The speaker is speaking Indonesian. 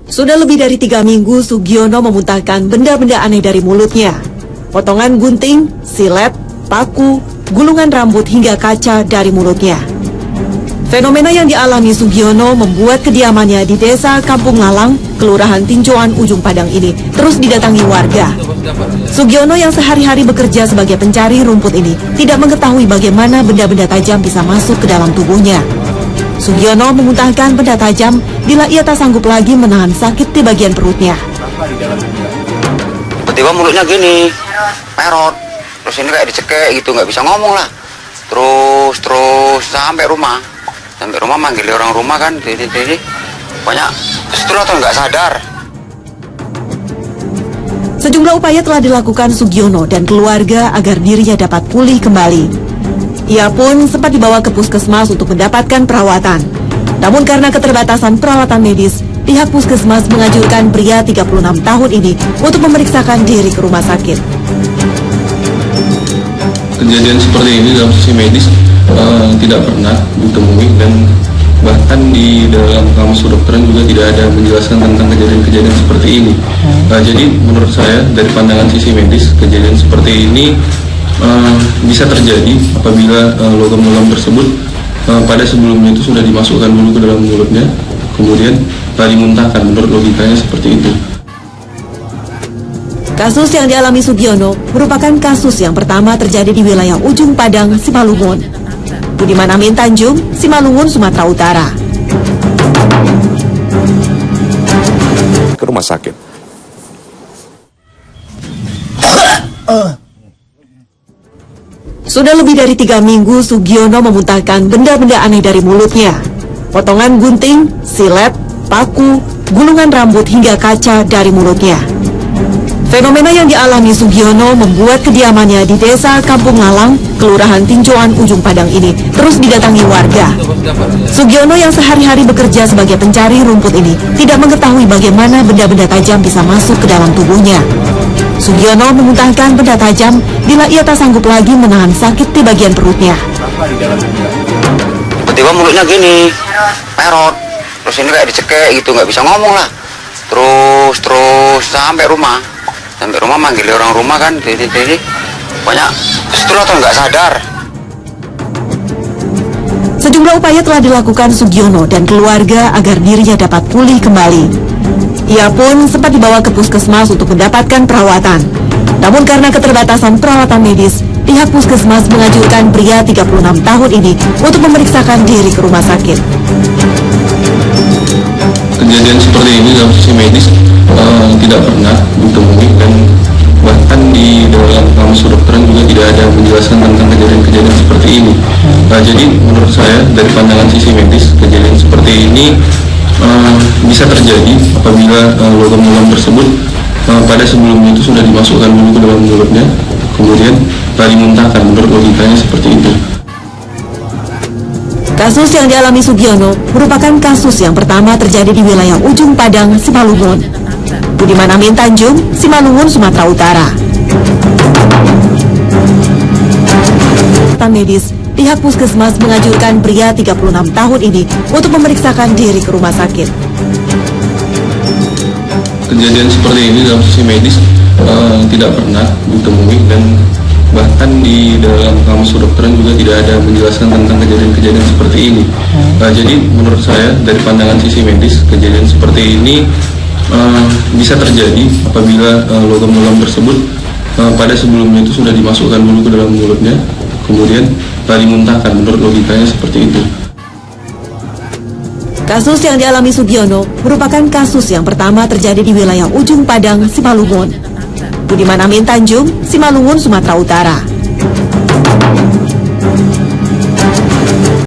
Sudah lebih dari 3 minggu Sugiono memuntahkan benda-benda aneh dari mulutnya. Potongan gunting, silet, paku, gulungan rambut hingga kaca dari mulutnya. Fenomena yang dialami Sugiono membuat kediamannya di Desa Kampung Lalang, Kelurahan Tinjoan, Ujung Padang ini terus didatangi warga. Sugiono yang sehari-hari bekerja sebagai pencari rumput ini tidak mengetahui bagaimana benda-benda tajam bisa masuk ke dalam tubuhnya. Sugiono memuntahkan benda tajam bila ia tak sanggup lagi menahan sakit di bagian perutnya. Tiba-tiba mulutnya gini, merot. Terus ini kayak dicekek gitu, nggak bisa ngomong lah. Terus sampai rumah. Sampai rumah manggil orang rumah kan, ini banyak setelah atau nggak sadar. Sejumlah upaya telah dilakukan Sugiono dan keluarga agar dirinya dapat pulih kembali. Ia pun sempat dibawa ke puskesmas untuk mendapatkan perawatan. Namun karena keterbatasan peralatan medis, pihak puskesmas menganjurkan pria 36 tahun ini untuk memeriksakan diri ke rumah sakit. Kejadian seperti ini dalam sisi medis tidak pernah ditemui, dan bahkan di dalam kamus kedokteran juga tidak ada menjelaskan tentang kejadian-kejadian seperti ini. Jadi menurut saya dari pandangan sisi medis, kejadian seperti ini bisa terjadi apabila logam-logam tersebut pada sebelumnya itu sudah dimasukkan dulu ke dalam mulutnya, kemudian dimuntahkan. Menurut logikanya seperti itu. Kasus yang dialami Sugiono merupakan kasus yang pertama terjadi di wilayah Ujung Padang, Simalungun. Budiman Amin Tanjung, Simalungun, Sumatera Utara. Ke rumah sakit. Sudah lebih dari 3 minggu Sugiono memuntahkan benda-benda aneh dari mulutnya. Potongan gunting, silet, paku, gulungan rambut hingga kaca dari mulutnya. Fenomena yang dialami Sugiono membuat kediamannya di Desa Kampung Lalang, Kelurahan Tinjoan, Ujung Padang ini terus didatangi warga. Sugiono yang sehari-hari bekerja sebagai pencari rumput ini tidak mengetahui bagaimana benda-benda tajam bisa masuk ke dalam tubuhnya. Sugiono memuntahkan benda tajam bila ia tak sanggup lagi menahan sakit di bagian perutnya. Tiba-tiba mulutnya gini, merot. Terus ini kayak dicekek gitu, nggak bisa ngomong lah. Terus sampai rumah. Sampai rumah manggil orang rumah kan, ini banyak setelah atau nggak sadar. Sejumlah upaya telah dilakukan Sugiono dan keluarga agar dirinya dapat pulih kembali. Ia pun sempat dibawa ke puskesmas untuk mendapatkan perawatan. Namun karena keterbatasan peralatan medis, pihak puskesmas menganjurkan pria 36 tahun ini untuk memeriksakan diri ke rumah sakit. Kejadian seperti ini dalam sisi medis tidak pernah ditemui, dan bahkan di dalam kamus kedokteran juga tidak ada menjelaskan tentang kejadian-kejadian seperti ini. Jadi menurut saya dari pandangan sisi medis, kejadian seperti ini bisa terjadi apabila logam-logam tersebut pada sebelumnya itu sudah dimasukkan dulu ke dalam mulutnya, kemudian dimuntahkan. Menurut logikanya seperti itu. Kasus yang dialami Sugiono merupakan kasus yang pertama terjadi di wilayah Ujung Padang, Simalungun. Budiman Amin Tanjung, Simalungun, Sumatera Utara. Medis, pihak puskesmas menganjurkan pria 36 tahun ini untuk memeriksakan diri ke rumah sakit. Kejadian seperti ini dalam sisi medis tidak pernah ditemui, dan bahkan di dalam kamus kedokteran juga tidak ada menjelaskan tentang kejadian-kejadian seperti ini. Jadi menurut saya dari pandangan sisi medis, kejadian seperti ini bisa terjadi apabila logam-logam tersebut pada sebelumnya itu sudah dimasukkan dulu ke dalam mulutnya, kemudian dimuntahkan. Menurut logikanya seperti itu. Kasus yang dialami Sugiono merupakan kasus yang pertama terjadi di wilayah Ujung Padang, Simalungun. Budiman Amin Tanjung, Simalungun, Sumatera Utara.